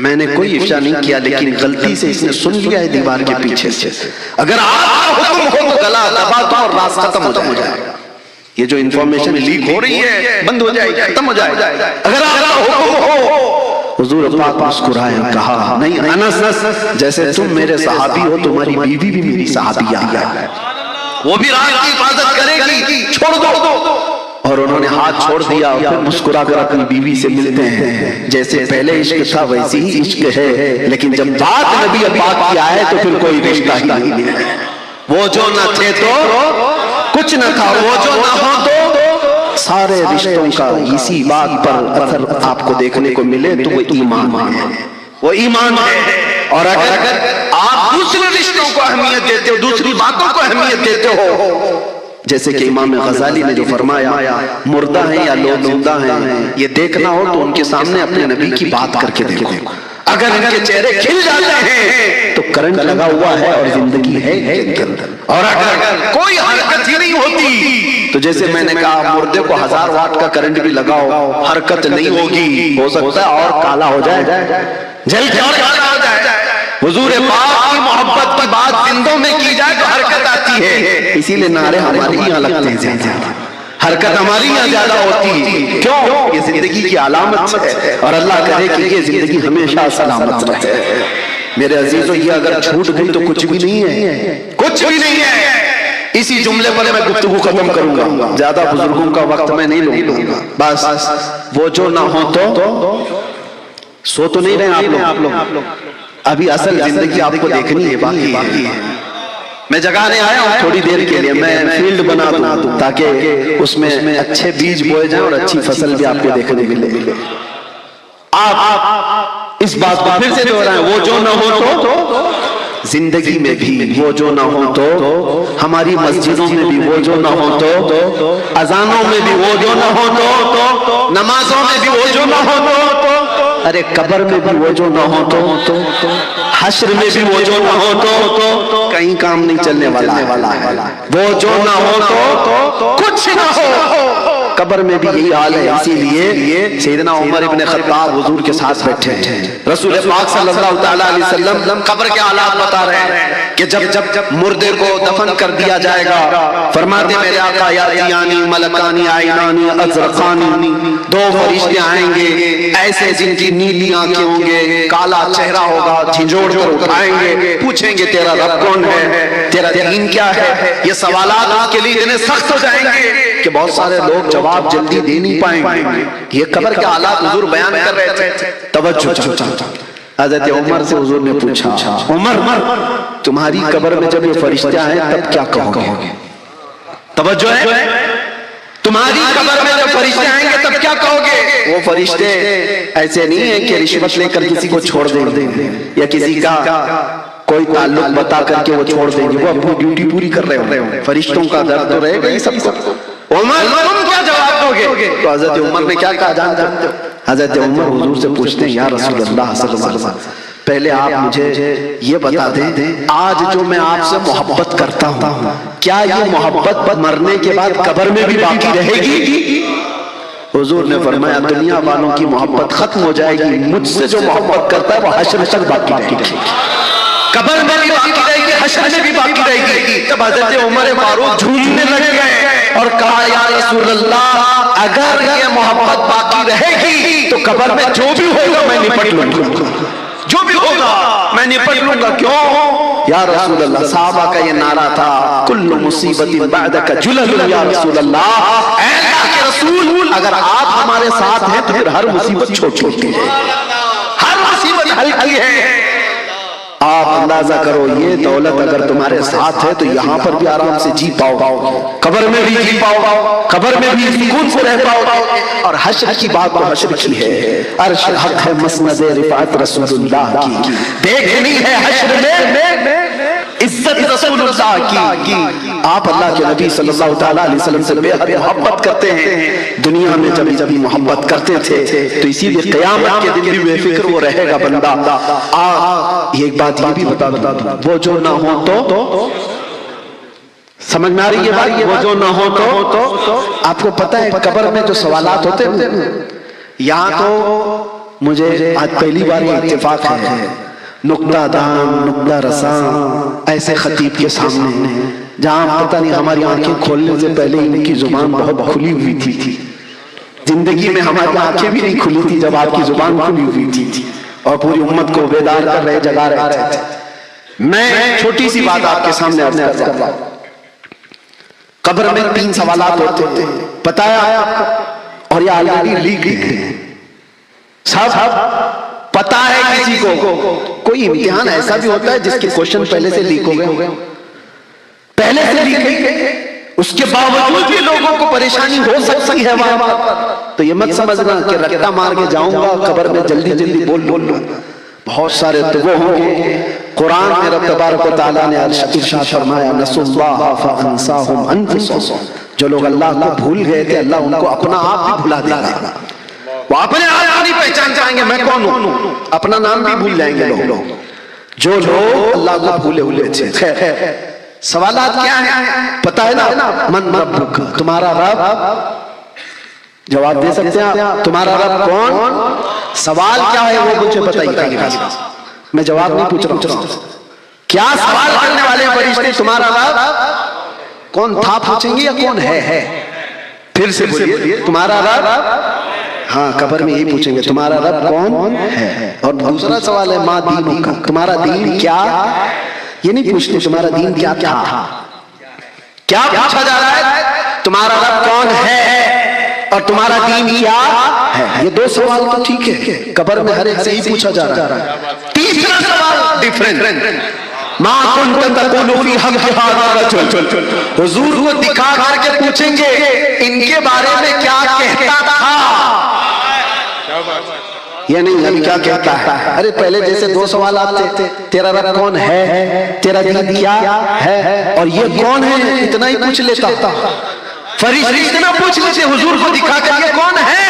میں نے کوئی افشا نہیں کیا، لیکن غلطی سے اس نے سن لیا ہے دیوار کے پیچھے سے. اگر آپ کا حکم ہو تو گلا دبا دو اور راز ختم ہو جائے گا. یہ جو انفارمیشن لیک ہو رہی ہے بند ہو جائے گی، ختم ہو جائے گا. اگر آپ کا حکم ہو. حضور پاک مسکرائے، کہا نہیں انس، جیسے تم میرے صحابی ہو تمہاری بیوی بھی میری صحابیہ ہے، وہ بھی راز کی حفاظت کرے گی، چھوڑ دو. اور انہوں نے ہاتھ چھوڑ دیا اور پھر مسکرا کر اپنی بیوی سے ملتے ہیں. جیسے پہلے عشق تھا ویسی ہی عشق ہے، لیکن جب بات نبی پاک کی آئے تو پھر کوئی رشتہ ہی نہیں ہے. وہ جو نہ تھے تو کچھ نہ تھا، وہ جو نہ ہو تو سارے رشتوں کا اسی بات پر اثر آپ کو دیکھنے کو ملے تو وہ ایمان ہے، وہ ایمان ہے. اور اگر آپ دوسرے رشتوں کو اہمیت دیتے ہو، دوسری باتوں کو اہمیت دیتے ہو، جیسے کہ امام غزالی نے جو فرمایا مردہ ہیں یا لوگ زندہ ہیں، یہ دیکھنا ہو تو ان کے سامنے اپنے نبی کی بات کر کے دیکھو. اگر ان کے چہرے کھل جاتے ہیں تو کرنٹ لگا ہوا ہے اور زندگی ہے ان کے اندر. اور اگر کوئی حرکت ہی نہیں ہوتی تو جیسے میں نے کہا مردے کو 1000 واٹ کا کرنٹ بھی لگاؤ، حرکت نہیں ہوگی، ہو سکتا ہے اور کالا ہو جائے، جل کے اور کالا ہو جائے. حضور پاک کی محبت کی بات زندوں میں کی جائے تو حرکت آتی ہے. اسی لیے نعرے ہمارے یہاں لگتے ہیں زیادہ، حرکت ہماری یہاں زیادہ ہوتی ہے. کیوں؟ یہ زندگی کی علامت ہے، اور اللہ کرے کہ یہ زندگی ہمیشہ سلامت رہے. میرے عزیزو یہ اگر چھوٹ گئی تو کچھ بھی نہیں ہے، کچھ بھی نہیں ہے. اسی جملے پر میں گفتگو ختم کروں گا، زیادہ بزرگوں کا وقت میں نہیں لوں گا. بس وہ جو نہ ہو تو سو تو نہیں رہے آپ لوگ، ابھی اصل زندگی آپ کو دیکھنی ہے، باقی ہے. میں جگانے آیا ہوں تھوڑی دیر کے لیے، میں فیلڈ بنا دوں تاکہ اس میں اچھے بیج بوئے جائیں اور اچھی فصل بھی آپ کو دیکھنے ملے. آپ اس بات کو پھر سے دہرائیں، وہ جو نہ ہو تو زندگی میں بھی وہ جو نہ ہو تو، ہماری مسجدوں میں بھی وہ جو نہ ہو تو، اذانوں میں بھی وہ جو نہ ہو تو، نمازوں میں بھی وہ جو نہ ہو تو، ارے قبر میں بھی وہ جو نہ ہو تو، حشر میں بھی وہ جو نہ ہو تو کہیں کام نہیں چلنے والا ہے. وہ جو نہ ہو تو کچھ نہ ہو. قبر میں بھی یہی حال ہے. اسی لیے سیدنا عمر ابن خطاب حضور کے ساتھ بیٹھے ہیں، رسول پاک صلی اللہ تعالیٰ علیہ وسلم قبر کے حالات بتا رہے ہیں کہ جب مردے کو دفن کر دیا جائے گا، فرماتے میرے آقا یاتیانی ملکانی عینانی ازرقانی، 2 فرشتے آئیں گے ایسے جن کی نیلی آنکھیں ہوں گے، کالا چہرہ ہوگا، جھنجھوڑ کر اٹھائیں گے، پوچھیں گے تیرا رب کون ہے، تیرا دین کیا ہے. یہ سوالات اس کے لیے اتنے سخت ہو جائیں گے کہ بہت سارے لوگ جواب جلدی دے نہیں پائیں گے. یہ قبر کے حالات حضور بیان کر رہے تھے. توجہ، حضرت عمر سے حضور نے پوچھا عمر تمہاری قبر میں جب یہ فرشتے آئیں تب کیا کہو گے؟ توجہ ہے، تمہاری قبر میں جب فرشتے آئیں گے تب کیا کہو گے؟ وہ فرشتے ایسے نہیں ہیں کہ رشوت لے کر کسی کو چھوڑ دیں گے یا کسی کا کوئی تعلق بتا کر کے وہ چھوڑ دیں گے، وہ اپنی ڈیوٹی پوری کر رہے ہیں. فرشتوں کا درد تو رہے گا ہی سب کو. عمر تم کیا جواب دو گے؟ تو حضرت عمر نے کیا کہا جانتے ہو؟ حضرت عمر حضور سے پوچھتے ہیں یا رسول اللہ صلی اللہ علیہ وسلم پہلے آپ مجھے یہ بتا دیں آج جو میں آپ سے محبت کرتا ہوں کیا یہ محبت مرنے کے بعد قبر میں بھی باقی رہے گی؟ حضور نے فرمایا دنیا والوں کی محبت ختم ہو جائے گی، مجھ سے جو محبت کرتا ہے وہ حشر تک باقی رہے گی، قبر میں بھی باقی رہے گی، حشر میں بھی باقی رہے گی۔ تب حضرت عمر فاروق جھومنے لگے اور کہا یا رسول اللہ اگر یہ محبت باقی رہے گی تو قبر میں جو بھی ہوگا میں نپٹ لوں گا، جو بھی ہوگا میں نپٹ لوں گا۔ کیوں یا رسول اللہ؟ صحابہ کا یہ نعرہ تھا کل مصیبت بعدک جلل یا رسول اللہ، اے اللہ کے رسول اگر آپ ہمارے ساتھ ہیں تو پھر ہر مصیبت چھوٹی ہے، ہر مصیبت ہلکی ہے۔ آپ اندازہ کرو یہ دولت اگر تمہارے ساتھ ہے تو یہاں پر بھی آرام سے جی پاؤ، قبر میں بھی جی پاؤ، قبر میں بھی سکون سے رہ پاؤ، اور حشر کی بات تو حشر کی ہے، عرش حق ہے مسند رفعت رسول اللہ کی، دیکھنی ہے حشر میں عزت رسول اللہ کی۔ آپ اللہ کے نبی صلی اللہ تعالیٰ علیہ وسلم سے بے حد محبت کرتے ہیں، دنیا میں جب محبت کرتے تھے تو اسی لیے قیامت کے دن بھی بے فکر وہ رہے گا بندہ۔ ایک بات یہ بھی بتا دوں، وہ جو نہ ہو تو سمجھ میں آ رہی ہے بھائی، وہ جو نہ ہو تو آپ کو پتہ ہے قبر میں جو سوالات ہوتے ہیں یہاں تو مجھے آج پہلی بار یہ اتفاق ہے نقطہ دان نقطہ رساں ایسے خطیب کے سامنے جہاں پتہ نہیں ہماری آنکھیں کھولنے سے پہلے ان کی زبان بہت کھلی ہوئی تھی، زندگی میں ہماری آنکھیں بھی نہیں کھلی تھی جب آپ کی زبان کھلی ہوئی تھی اور پوری امت کو بیدار کر رہے جگا رہے تھے۔ میں چھوٹی سی بات آپ کے سامنے عرض کر رہا ہوں، قبر میں 3 سوالات ہوتے ہیں، پتہ ہے آپ کو؟ اور یہ آلریڈی لیک ہیں، سب پتہ ہے کسی کو؟ کوئی امتحان ایسا بھی ہوتا ہے جس کے کوشچن پہلے سے لیک ہو گئے، پہلے سے لیک ہے، اس کے باوجود بھی لوگوں کو پریشانی ہو سکتی ہے وہاں پر، تو یہ مت سمجھنا کہ رٹا مار کے جاؤں گا قبر میں جلدی جلدی بول لوں، بہت سارے تو وہ ہوں گے۔ قرآن میں رب تبارک و تعالیٰ نے ارشاد فرمایا نسوا اللہ فانساہم انفسہم، جو لوگ اللہ کو بھول گئے تھے اللہ ان کو اپنا آپ بھی بھلا دے گا، وہ اپنے آپ نہیں پہچان جائیں گے میں کون ہوں، اپنا نام بھی بھول جائیں گے لوگ جو لوگ اللہ کو بھولے ہوئے تھے۔ خیر سوالات کیا ہیں پتہ ہے نا؟ من ربک، تمہارا رب، جواب دے سکتے ہیں آپ؟ تمہارا رب کون؟ سوال کیا ہے وہ مجھے بتائیے، میں جواب نہیں پوچھ رہا ہوں، کیا سوال کرنے والے فرشتے تمہارا رب کون تھا پوچھیں گے یا کون ہے؟ پھر سے بولیے تمہارا رب، ہاں قبر میں یہی پوچھیں گے تمہارا رب کون ہے۔ اور دوسرا سوال ہے ما دینک، تمہارا دین کیا؟ یہ نہیں پوچھتے تمہارا دین کیا تھا، کیا پوچھا جا رہا ہے؟ تمہارا رب کون ہے اور تمہارا دین کیا ہے؟ یہ 2 سوال تو ٹھیک ہے، قبر میں ہر ایک سے ہی پوچھا جا رہا ہے۔ تیسرا سوال ڈیفرنٹ، ما کنت تقول فی حق ھذا الرجل، حضور کو دکھا کر کے پوچھیں گے ان کے بارے میں کیا کہتا تھا، یہ نہیں ابھی کیا کہتا ہے۔ ارے پہلے جیسے 2 سوالات تھے، تیرا رب کون ہے، تیرا دین کیا ہے، اور یہ کون ہے اتنا ہی پوچھ لیتا، فرشتے اتنا پوچھ لیتے حضور کو دکھا کر کے کون ہے۔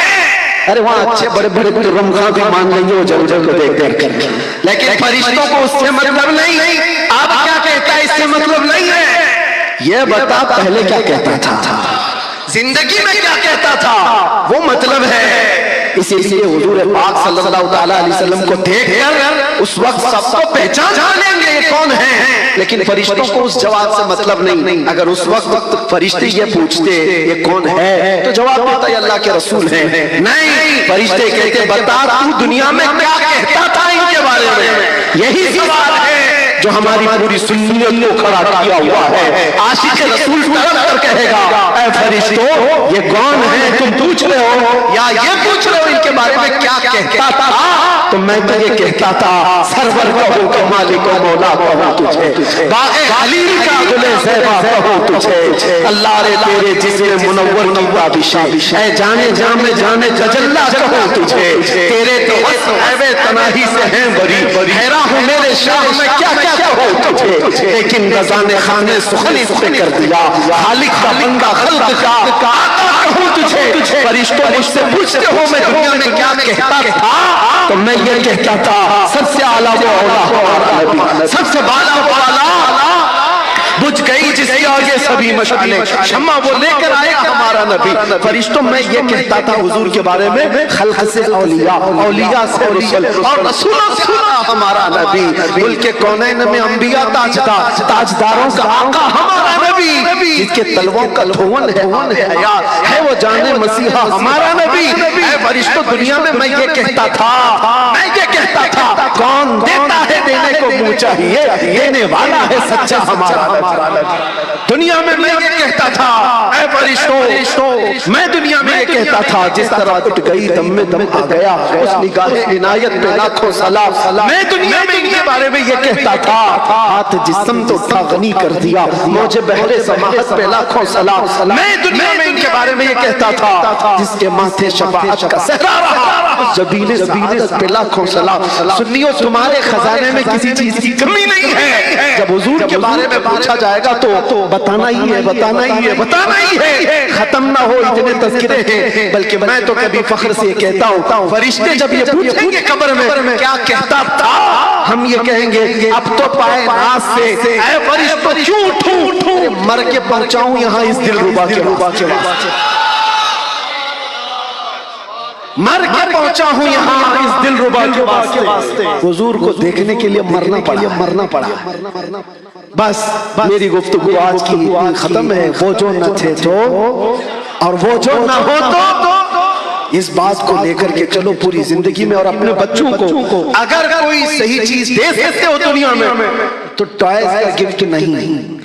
ارے وہاں اچھے بڑے بڑے رمضان بھی مان لیں گے وہ جنجل کو دیکھ کر، لیکن فرشتوں کو اس سے مطلب نہیں، اب کیا کہتا ہے اس سے مطلب نہیں ہے، یہ بتا پہلے کیا کہتا تھا، زندگی میں کیا کہتا تھا وہ مطلب ہے۔ اسی لیے حضور پاک صلی اللہ تعالیٰ علیہ وسلم کو دیکھ کر اس وقت سب کو پہچان لیں گے یہ کون ہے، لیکن فرشتوں کو اس جواب سے مطلب نہیں۔ اگر اس وقت فرشتے یہ پوچھتے یہ کون ہے تو جواب دیتا ہے اللہ کے رسول ہیں، نہیں، فرشتے کہتے بتا تو دنیا میں کیا کہتا تھا ان کے بارے میں، یہی سوال ہے جو ہماری پوری سنیت کو کھڑا کیا ہوا ہے۔ عاشق رسول طرف کر کہے گا اے فرشتوں یہ کون ہے تم پوچھ رہے ہو یا یہ پوچھ رہے ہو ان کے بارے میں کیا کہتا تھا، تو میں تو یہ کہتا تھا سرور کہوں کہ مالک و مولا کہوں تجھے، باغ خلیل کا گل زیبا کہوں تجھے، اللہ رے تیرے جسم منور کی تابشیں، اے جانے جام جانے تجلا کہوں تجھے، تیرے تو وصف تناہی سے ہیں بری، حیران ہوں میرے شاہ میں کیا کیا ہو تجھے، لیکن رضا نے خانے سخن اس پہ کر دیا، خالق کا بندہ خلق کا کہوں تجھے فرشتوں مجھ سے پوچھتے ہو میں دنیا میں کیا کہتا تھا تو میں یہ کہتا تھا سب سے اعلیٰ وہ اولا ہمارا نبی، سب سے بالا وہ اعلیٰ بجھ گئی جس کے آگے سبھی مشعلیں، شمع وہ لے کر آیا ہمارا نبی۔ فرشتوں میں یہ کہتا تھا حضور کے بارے میں خلق سے اولیاء، اولیاء سے رسول، اور رسولوں سے ہمارا نبی۔ ملک کونین میں انبیاء تاجدار، تاجداروں کا آقا ہمارا نبی، جس کے تلووں کا دھون ہے حیات، ہے وہ جانے مسیحا ہمارا نبی۔ اے فرشتوں دنیا میں میں یہ کہتا تھا، میں یہ کہتا تھا کون دیتا ہے دینے کو منہ چاہیے، دینے والا ہے سچا ہمارا نبی۔ دنیا میں میں یہ کہتا تھا اے فرشتوں، میں دنیا میں یہ کہتا تھا جس طرح اٹھ گئی دم میں دم آ گیا اس نگاہ عنایت پہ لاکھوں سلام، میں دنیا میں ان کے بارے میں یہ کہتا تھا ہاتھ جسم تو اٹھا غنی کر دیا موجے بحر سماحت پہ لاکھوں سلام، میں دنیا میں ان کے بارے میں یہ کہتا تھا جس کے ماتھے شفاعت کا صحرا رہا جبین سعادت پہ لاکھوں سلام۔ سنیو تمہارے خزانے میں کسی چیز کی کمی نہیں ہے، جب حضور کے بارے میں پوچھا جائے گا تو بتانا ہی ہے، بتانا ہی ہے، بتانا ہی ہے، ختم نہ ہو اتنے تذکرے ہیں۔ بلکہ میں تو کبھی فخر سے یہ کہتا ہوں فرشتے جب یہ پوچھیں گے قبر میں کیا کہتا تھا، ہم یہ کہیں گے اب تو پائے ناز سے اے فرشتوں کیوں اٹھوں، مر کے پہنچاؤں یہاں اس دل ربا کے واسطے، مر کے پہنچا ہوں یہاں اس دل ربا کے واسطے۔ حضور کو دیکھنے کے لیے مرنا پڑا۔ بس میری گفتگو آج کی ختم ہے، وہ جو نہ تھے تو اور وہ جو نہ ہو تو اس بات کو لے کر کے چلو پوری زندگی میں، اور اپنے بچوں کو اگر کوئی صحیح چیز دے سکتے ہو دنیا میں تو ٹوائز کا گفٹ نہیں،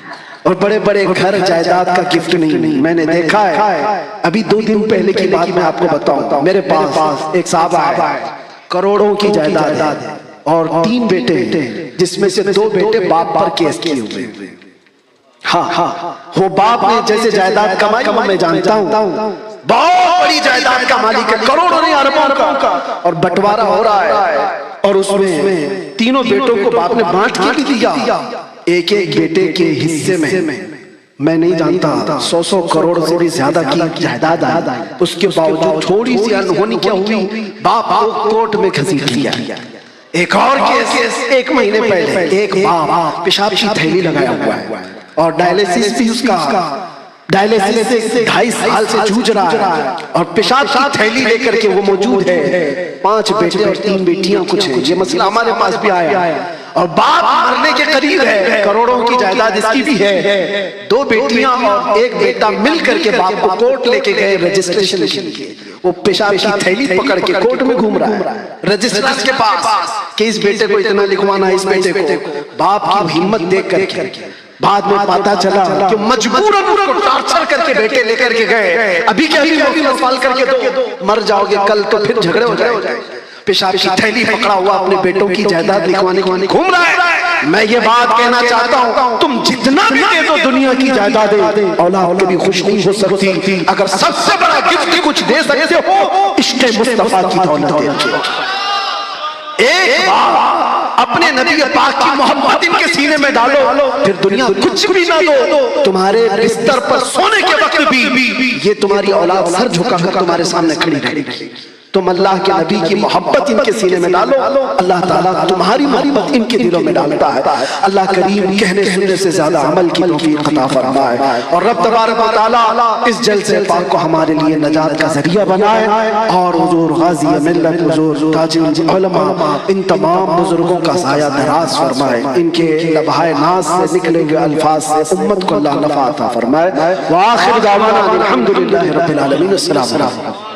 اور بڑے بڑے گھر جائیداد کا گفٹ نہیں۔ میں نے دیکھا ہے ابھی 2 دن پہلے کی بات میں آپ کو بتاؤں، میرے پاس ایک صاحب ہے کروڑوں کی جائیداد ہے اور 3 بیٹے ہیں جس میں سے 2 بیٹے باپ پر کیس کیے ہوئے۔ ہاں وہ باپ نے جیسے جائیداد کمائی میں جانتا ہوں بہت بڑی جائیداد کا مالک ہے، کروڑوں نہیں اربوں کا، اور بٹوارا ہو رہا ہے اور اس میں 3 بیٹوں کو باپ نے بانٹ کے بھی دیا، ایک بیٹے کے حصے میں نہیں جانتا 100 کروڑ سے بھی زیادہ کی جائیداد آئی، اس کے باوجود تھوڑی سی انہونی کیا ہوئی باپ کو کورٹ میں گھسیٹ لیا۔ ایک اور کیس 1 مہینے پہلے ایک باپ پیشاب کی تھیلی لگایا ہوا ہے اور ڈائلیسس بھی اس کا ڈائلیسس سے 2.5 سال سے جوجھ رہا ہے اور پیشاب کی تھیلی لے کر کے وہ موجود ہے، 5 بیٹے اور 3 بیٹیاں کچھ ہیں۔ یہ مسئلہ ہمارے پاس بھی آیا اور باپ مرنے کے قریب ہے، کروڑوں کی جائیداد اس کی بھی ہے، 2 بیٹیاں اور 1 بیٹا مل کر کے باپ کو کورٹ لے کے گئے رجسٹریشن کے لیے۔ وہ پیشاب کی تھیلی پکڑ کے کورٹ میں گھوم رہا ہے رجسٹرز کے پاس کہ اس بیٹے کو اتنا لکھوانا ہے، اس بیٹے کو۔ باپ کی ہمت دیکھ کر کے بعد میں پتا چلا کہ مجبوراً ان کو ٹارچر کر کے بیٹے لے کر کے گئے، ابھی کیا فال کر کے دو، مر جاؤ گے کل تو پھر جھگڑے ہو جائے۔ پیشاب کی تھیلی پکڑا ہوا اپنے بیٹوں کی جائیداد لکھوانے گھوم رہا ہے۔ میں یہ بات کہنا چاہتا ہوں تم جتنا بھی دے دو دنیا کی جائیدادیں اولاد کبھی خوش نہیں ہو سکتی، اگر سب سے بڑا گفٹ کچھ دے سکتے ہو عشق مصطفیٰ کی دولت دے۔ ایک بار اپنے نبی پاک کی محبت ان کے سینے میں ڈالو، پھر دنیا کچھ بھی نہ دو، تمہارے بستر پر سونے کے وقت بھی یہ تمہاری اولاد سر جھکا کر تمہارے سامنے کھڑی رہے گی۔ تم اللہ کے نبی کی محبت ان کے سینے میں ڈالو، اللہ تعالیٰ تمہاری محبت ان کے دلوں میں ڈالتا ہے۔ اللہ کریم کہنے سننے سے زیادہ عمل کی توفیق عطا فرمائے، اور رب تبارک و تعالیٰ اس جلسے پاک کو ہمارے لیے نجات کا ذریعہ بنائے، اور حضور غازی ملت، حضور تاج العلماء، ان تمام بزرگوں کا سایہ دراز فرمائے، ان کے لبہائے ناز سے نکلے گئے الفاظ سے امت کو اللہ نفع عطا فرمائے۔ وآخر دعوانا الحمدللہ رب العالمین۔ السلام علیکم۔